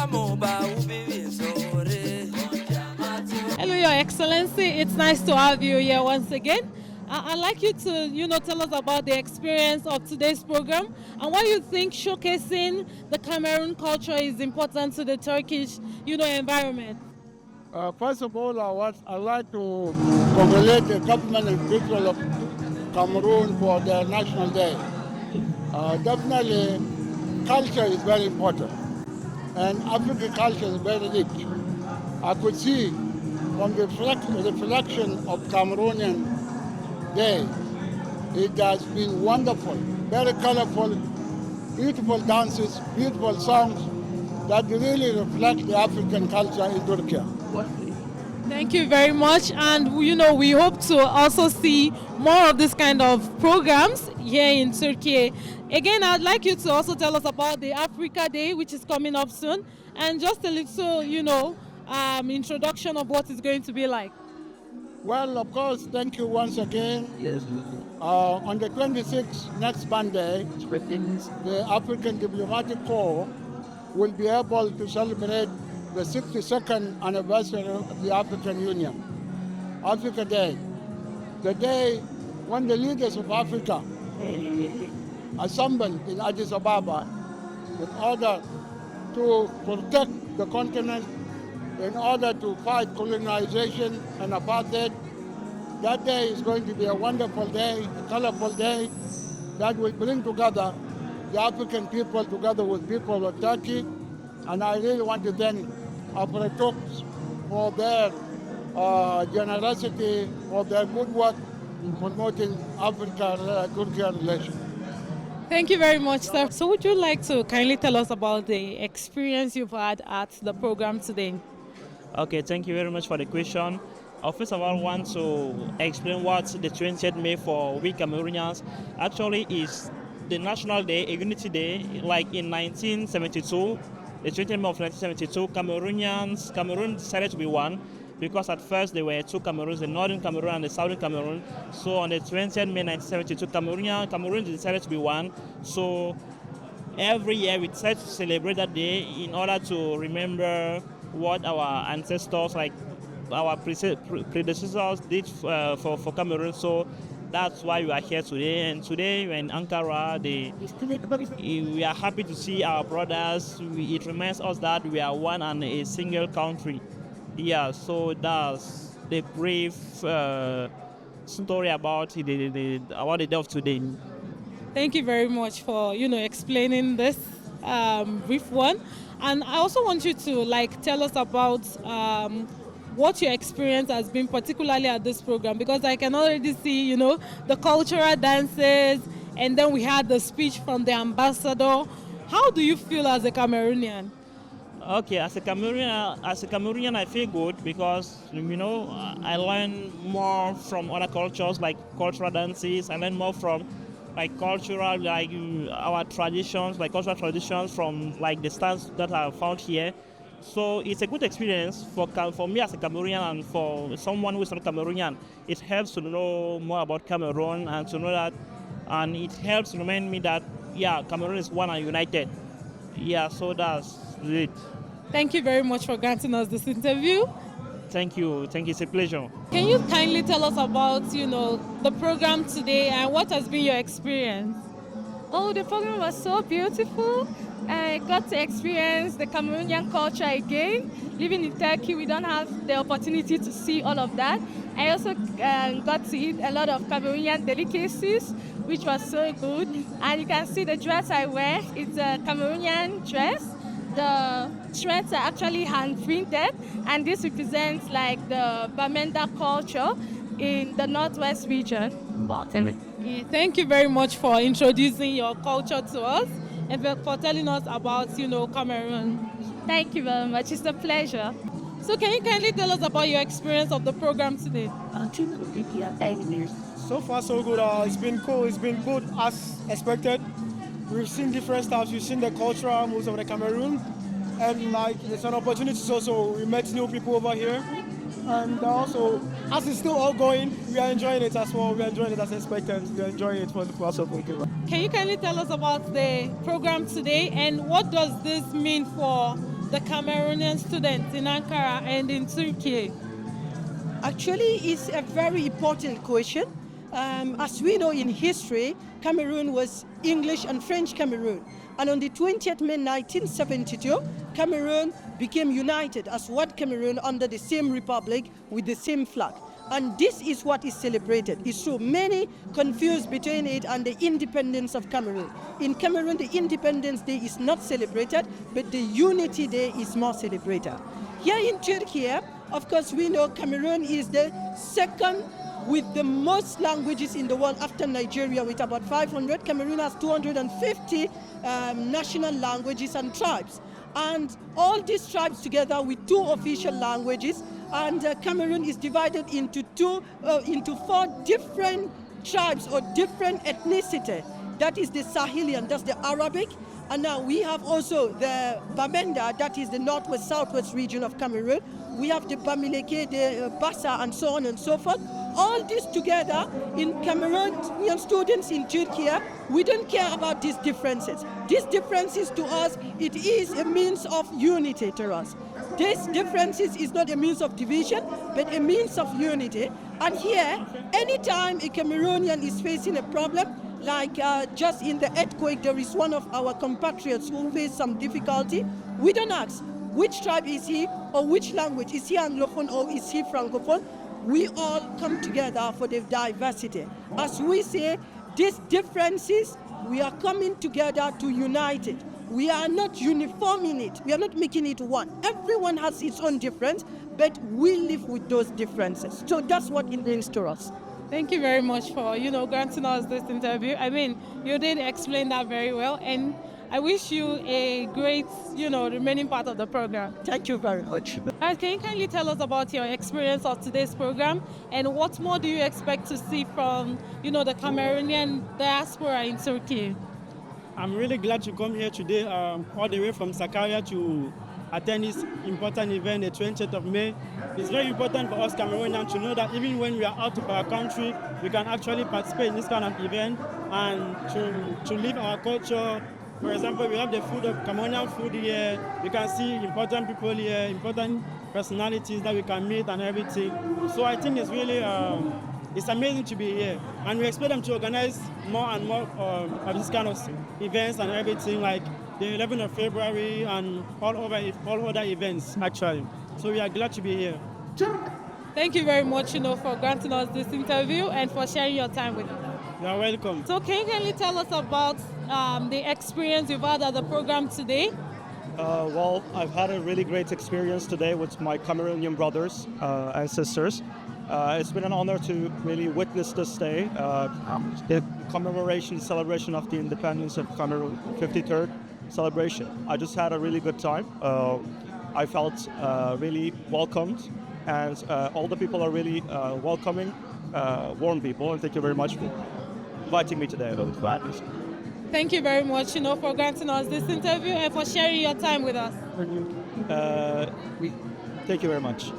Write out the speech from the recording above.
Hello, Your Excellency. It's nice to have you here once again. I'd like you to, tell us about the experience of today's program and why you think showcasing the Cameroon culture is important to the Turkish, environment. First of all, I'd like to congratulate the government and people of Cameroon for their National Day. Definitely, culture is very important, and African culture is very rich. I could see from the reflection of Cameroonian Day, it has been wonderful, very colorful, beautiful dances, beautiful songs that really reflect the African culture in Turkey. Thank you very much. And, we hope to also see more of this kind of programs here in Turkey. Again, I'd like you to also tell us about the Africa Day, which is coming up soon, and just a little, introduction of what it's going to be like. Well, of course, thank you once again. Yes. On the 26th, next Monday, the African Diplomatic Corps will be able to celebrate the 62nd anniversary of the African Union, Africa Day, the day when the leaders of Africa assembled in Addis Ababa in order to protect the continent, in order to fight colonization and apartheid. That day is going to be a wonderful day, a colorful day that will bring together the African people together with people of Turkey. And I really want to thank AFROTURK for their generosity, for their good work in promoting Africa-Turkey relations. Thank you very much, sir. So would you like to kindly tell us about the experience you've had at the program today? Okay, thank you very much for the question. I first of all want to explain what the 20th May for we Cameroonians actually is the National Day, a Unity Day, like in 1972. The 20th May of 1972, Cameroon decided to be one because at first there were two Cameroons, the Northern Cameroon and the Southern Cameroon. So on the 20th May 1972, Cameroon decided to be one. So every year we try to celebrate that day in order to remember what our ancestors, like our predecessors, did for Cameroon. So that's why we are here today. And today we're in Ankara. We are happy to see our brothers. It reminds us that we are one and a single country. Yeah, so that's the brief story about the day of today. Thank you very much for explaining this brief one. And I also want you to tell us about what your experience has been, particularly at this program, because I can already see, the cultural dances, and then we had the speech from the ambassador. How do you feel as a Cameroonian? Okay, as a Cameroonian, I feel good because I learn more from other cultures, like cultural dances. I learn more from cultural, our traditions, cultural traditions from the stands that are found here. So it's a good experience for me as a Cameroonian and for someone who is not Cameroonian. It helps to know more about Cameroon and to know that, and it helps remind me that Cameroon is one and united. Yeah, so that's it. Thank you very much for granting us this interview. Thank you. It's a pleasure. Can you kindly tell us about, the program today and what has been your experience? Oh, the program was so beautiful. I got to experience the Cameroonian culture again. Living in Turkey, we don't have the opportunity to see all of that. I also got to eat a lot of Cameroonian delicacies, which was so good. And you can see the dress I wear. It's a Cameroonian dress. The threads are actually hand printed, and this represents the Bamenda culture in the Northwest region. Thank you very much for introducing your culture to us and for telling us about, Cameroon. Thank you very much. It's a pleasure. So can you kindly tell us about your experience of the program today? So far, so good. It's been cool. It's been good as expected. We've seen different stuff. We've seen the cultural moves of the Cameroon. And there's an opportunity also. We met new people over here. And also, as it's still all going, we are enjoying it as well. We are enjoying it as expected. We are enjoying it for the process. Can you kindly tell us about the program today and what does this mean for the Cameroonian students in Ankara and in Turkey? Actually, it's a very important question. As we know in history, Cameroon was English and French Cameroon. And on the 20th May 1972, Cameroon became united as one Cameroon under the same republic with the same flag. And this is what is celebrated. It's true, many confuse between it and the independence of Cameroon. In Cameroon, the Independence Day is not celebrated, but the Unity Day is more celebrated. Here in Turkey, of course, we know Cameroon is the second with the most languages in the world after Nigeria with about 500. Cameroon has 250 national languages and tribes. And all these tribes together with 2 official languages, and Cameroon is divided into 4 different tribes or different ethnicity. That is the Sahelian, that's the Arabic. And now we have also the Bamenda, that is the northwest, southwest region of Cameroon. We have the Bamileke, the Bassa, and so on and so forth. All this together in Cameroonian students in Turkey, we don't care about these differences. These differences to us, it is a means of unity to us. These differences is not a means of division, but a means of unity. And here, anytime a Cameroonian is facing a problem, like just in the earthquake, there is one of our compatriots who faced some difficulty. We don't ask which tribe is he or which language. Is he Anglophone or is he Francophone? We all come together for the diversity. As we say, these differences, we are coming together to unite it. We are not uniforming it. We are not making it one. Everyone has its own difference, but we live with those differences. So that's what it means to us. Thank you very much for, granting us this interview. I mean, you did explain that very well, and I wish you a great, remaining part of the program. Thank you very much. Can you kindly tell us about your experience of today's program, and what more do you expect to see from, the Cameroonian diaspora in Turkey? I'm really glad to come here today, all the way from Sakarya to attend this important event, the 20th of May. It's very important for us Cameroonians to know that even when we are out of our country, we can actually participate in this kind of event and to live our culture. For example, we have the food of Cameroonian food here. We can see important people here, important personalities that we can meet and everything. So I think it's really, it's amazing to be here. And we expect them to organize more and more of this kind of events and everything, like the 11th of February and all other events, actually. So we are glad to be here. Thank you very much, for granting us this interview and for sharing your time with us. You are welcome. So can you kindly tell us about the experience you've had at the program today? Well, I've had a really great experience today with my Cameroonian brothers and sisters. It's been an honor to really witness this day, the celebration of the independence of Cameroon, 53rd celebration. I just had a really good time. I felt really welcomed, and all the people are really welcoming, warm people, and thank you very much for inviting me today. Thank you very much, for granting us this interview and for sharing your time with us. Thank you very much.